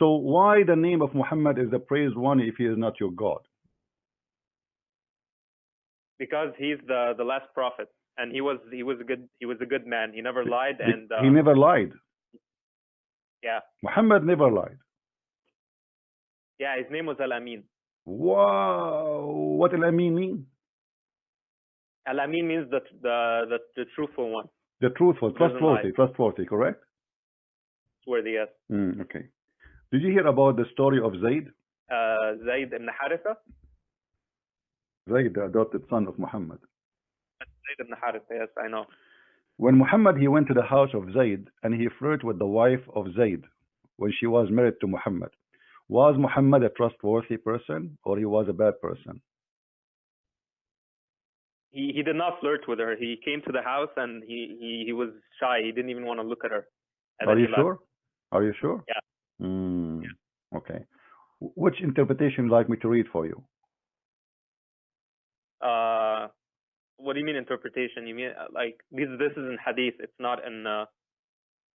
So why the name of Muhammad is the praised one if he is not your God? Because he's the last prophet, and he was a good man. He never lied, and he never lied. Yeah. Muhammad never lied. Yeah, his name was Al-Amin. Wow, what Al-Amin mean? Al-Amin means the truthful one. The truthful, trustworthy, correct? Trustworthy, yes. Okay. Did you hear about the story of Zayd? Zayd ibn Haritha? Zayd, the adopted son of Muhammad. Zayd ibn Haritha, yes, I know. When Muhammad, he went to the house of Zayd and he flirted with the wife of Zayd when she was married to Muhammad. Was Muhammad a trustworthy person or he was a bad person? He did not flirt with her. He came to the house and he was shy. He didn't even want to look at her. Are you sure? Are you sure? Yeah. Yeah. Okay. Which interpretation would you like me to read for you? What do you mean interpretation? You mean like this is in hadith. It's not in.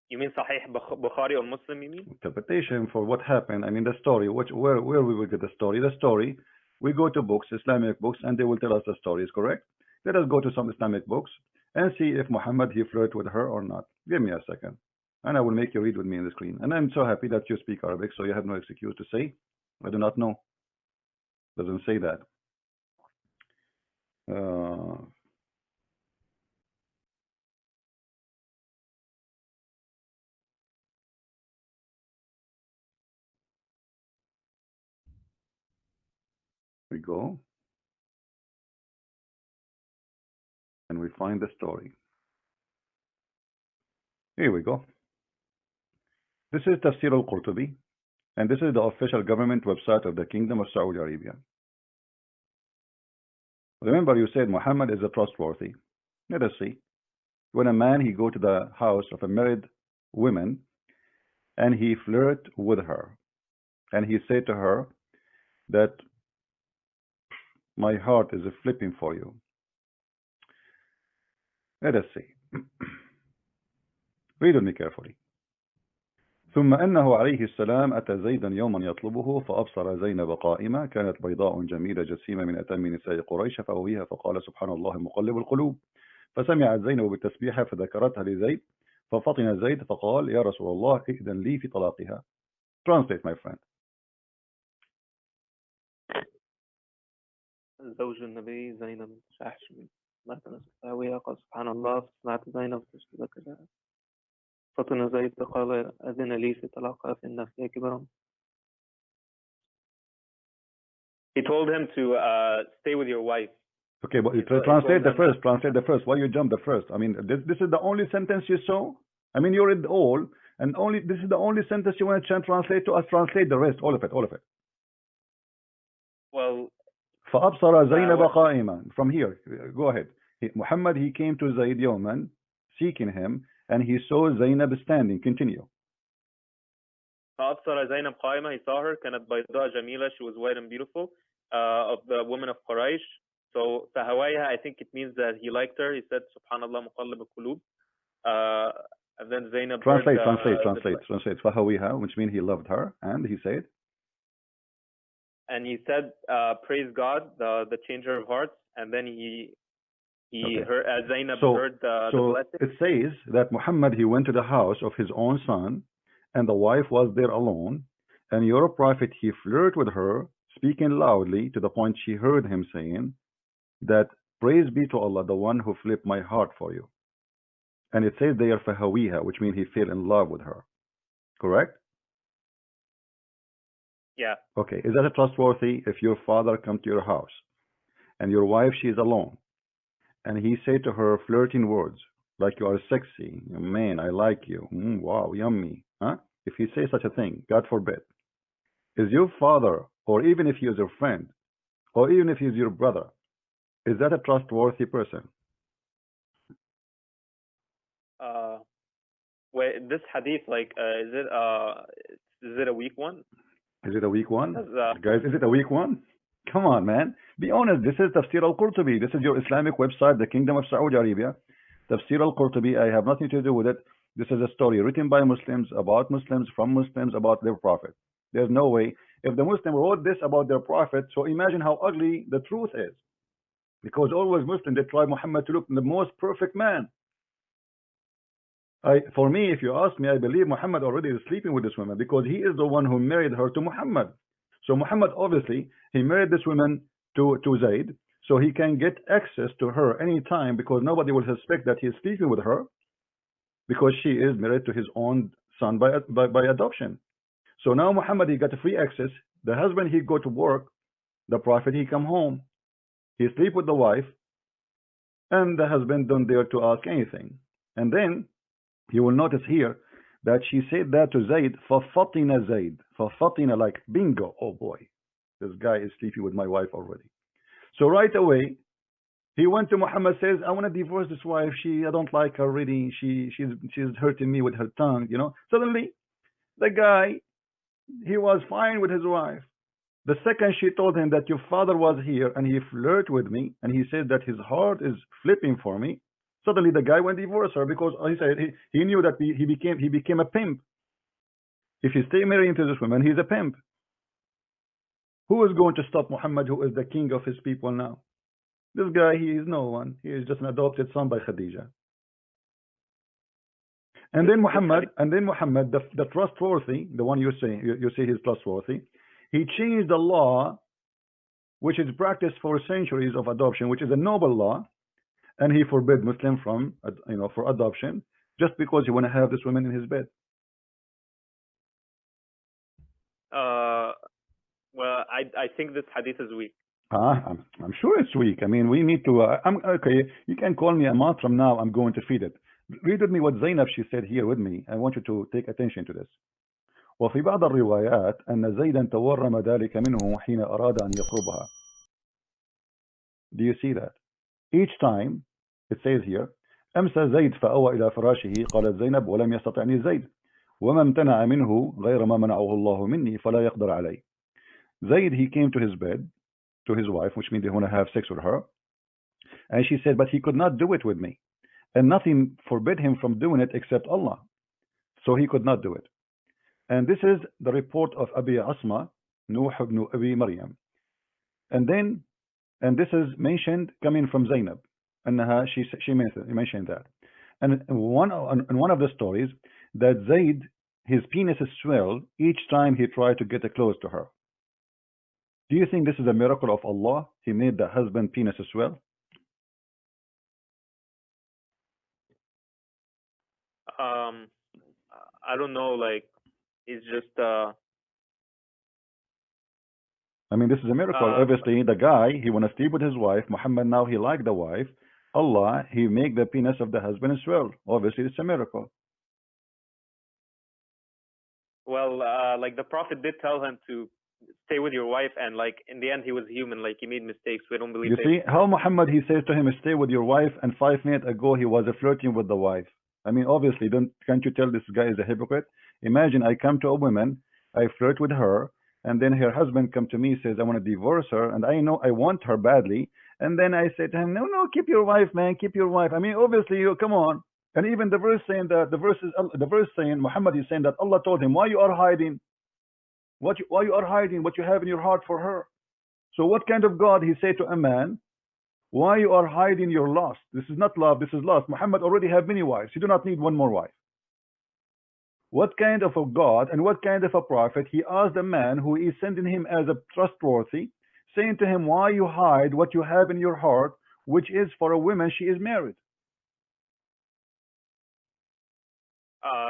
You mean Sahih Bukhari or Muslim? You mean interpretation for what happened? I mean the story. Where we will get the story? The story. We go to books, Islamic books, and they will tell us the story. Is correct? Let us go to some Islamic books and see if Muhammad he flirted with her or not. Give me a second, and I will make you read with me on the screen. And I'm so happy that you speak Arabic, so you have no excuse to say I do not know. Doesn't say that. We go and we find the story. Here we go. This is Tafsir al-Qurtubi, and this is the official government website of the Kingdom of Saudi Arabia. Remember, you said Muhammad is a trustworthy. Let us see. When a man he go to the house of a married woman and he flirt with her and he said to her that my heart is flipping for you. Let us see. Read with me carefully. ثم أنه عليه السلام أتى زيدا يوما يطلبه فأبصر زينب قائمة كانت بيضاء جميلة جسيمة من أتم نساء قريش فأويها فقال سبحان الله مقلب القلوب فسمعت زينب بالتسبيح فذكرتها لزيد ففطن زيد فقال يا رسول الله إذن لي في طلاقها. Translate, my friend. زوج النبي زينب شاحش ما تنسى قال سبحان الله فسمعت زينب تشتبك فطن زيد فقال أذن لي في طلاقها فإن فيها كبرا. He told him to stay with your wife. Okay, but translate the first. Translate the first. Why you jump the first? I mean, this is the only sentence you saw. I mean, you read all, and this is the only sentence you want to translate to us. Translate the rest, all of it, all of it. Well, فأبصر زينب قائما. From here, go ahead. Muhammad he came to Zayd Yawman, seeking him, and he saw Zaynab standing. Continue. فأبصر زينب قائمة. He saw her. كانت بيضاء جميلة. She was white and beautiful. Of the women of Quraysh. So فهوايها, I think it means that he liked her. He said Subhanallah مقلب القلوب. And then Zaynab translate. فهويها, which means he loved her, and he said. And he said, praise God, the changer of hearts. And then heard Zaynab heard the blessing. It says that Muhammad he went to the house of his own son, and the wife was there alone, and your prophet he flirted with her, speaking loudly to the point she heard him saying that praise be to Allah, the one who flipped my heart for you. And it says there fahawiha, which means he fell in love with her. Correct? Yeah. Okay. Is that trustworthy if your father comes to your house and your wife she is alone and he said to her flirting words like you are sexy, man, I like you, wow, yummy, huh? If he says such a thing, God forbid, is your father, or even if he is your friend, or even if he is your brother, is that a trustworthy person? Wait, this hadith, like, is it a weak one? Is it a weak one? Guys, is it a weak one? Come on, man. Be honest. This is Tafsir al-Qurtubi. This is your Islamic website, the Kingdom of Saudi Arabia. Tafsir al-Qurtubi, I have nothing to do with it. This is a story written by Muslims, about Muslims, from Muslims, about their prophet. There's no way. If the Muslim wrote this about their prophet, so imagine how ugly the truth is. Because always Muslims, they try Muhammad to look the most perfect man. For me, if you ask me, I believe Muhammad already is sleeping with this woman because he is the one who married her to Muhammad. So Muhammad, obviously, he married this woman to Zayd, so he can get access to her anytime because nobody will suspect that he is sleeping with her because she is married to his own son by adoption. So now Muhammad, he got free access. The husband, he go to work. The prophet, he come home. He sleep with the wife, and the husband don't dare to ask anything. And then you will notice here that she said that to Zayd, فَفَطِنَ Zayd. فَفَطِنَ, like bingo. Oh boy, this guy is sleeping with my wife already. So right away, he went to Muhammad, says, I want to divorce this wife. I don't like her really. She's hurting me with her tongue, you know. Suddenly, the guy, he was fine with his wife. The second she told him that your father was here and he flirted with me and he said that his heart is flipping for me, suddenly the guy went to divorce her because he said he knew that he became a pimp. If he stay married to this woman, he's a pimp. Who is going to stop Muhammad, who is the king of his people now? This guy, he is no one. He is just an adopted son by Khadija. And then Muhammad, the trustworthy, the one you say he's trustworthy, he changed the law, which is practiced for centuries of adoption, which is a noble law, and he forbid Muslim from, for adoption, just because he want to have this woman in his bed. Well, I think this hadith is weak. I'm sure it's weak. I mean, we need to. Okay. You can call me a month from now. I'm going to feed it. Read with me what Zaynab she said here with me. I want you to take attention to this. وفي بعض الروايات أن زيدا تورم ذلك منه حين أراد أن يقربها. Do you see that? Each time it says here أمسى زيد فأوى إلى فراشه قالت زينب ولم يستطعني زيد وما امتنع منه غير ما منعه الله مني فلا يقدر علي. Zayd, he came to his bed, to his wife, which means they want to have sex with her, and she said, but he could not do it with me, and nothing forbid him from doing it except Allah, so he could not do it. And this is the report of Abi Asma, Nuh ibn Abi Maryam. And this is mentioned coming from Zaynab, and she mentioned that. And in one of the stories, that Zayd, his penis swelled each time he tried to get close to her. Do you think this is a miracle of Allah? He made the husband penis swell? I don't know, like, it's just I mean, this is a miracle. Obviously, the guy, he want to sleep with his wife. Muhammad, now he liked the wife. Allah, he make the penis of the husband swell. Obviously, it's a miracle. Well, like the Prophet did tell him to stay with your wife, and like in the end he was human, like he made mistakes. We don't believe. You see how Muhammad, he says to him, stay with your wife, and 5 minutes ago he was flirting with the wife. I mean, obviously, can't you tell this guy is a hypocrite? Imagine I come to a woman, I flirt with her, and then her husband come to me, says I want to divorce her, and I know I want her badly, and then I say to him, no, keep your wife, man, keep your wife. I mean, obviously, come on. And even the verse saying that the verse saying Muhammad is saying that Allah told him, why you are hiding? Why you are hiding what you have in your heart for her? So what kind of God he said to a man, why you are hiding your lust? This is not love, this is lust. Muhammad already have many wives. You do not need one more wife. What kind of a God and what kind of a prophet he asked a man who is sending him as a trustworthy, saying to him, why you hide what you have in your heart, which is for a woman, she is married.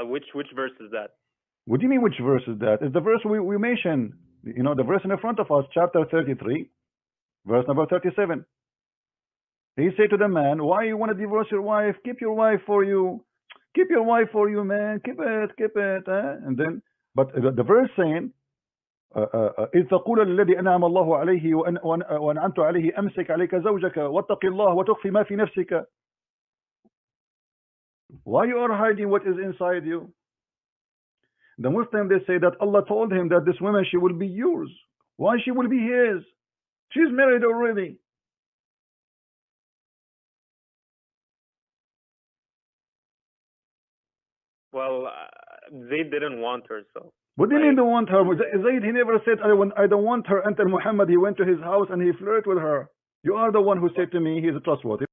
Which verse is that? What do you mean which verse is that? It's the verse we mentioned, the verse in the front of us, chapter 33, verse number 37. He said to the man, why you want to divorce your wife? Keep your wife for you. Keep your wife for you, man. Keep it. And then, but the verse saying, إذ تقول الذي أنعم الله عليه وأنعمت عليه أمسك عليك زوجك واتق الله وتخفي ما في نفسك. Why you are hiding what is inside you? The Muslim, they say that Allah told him that this woman, she will be yours. Why she will be his? She's married already. Well, they didn't want her, so. What do you mean Like, don't want her? Zayd, he never said, I don't want her until Muhammad, he went to his house and he flirted with her. You are the one who said to me he's trustworthy.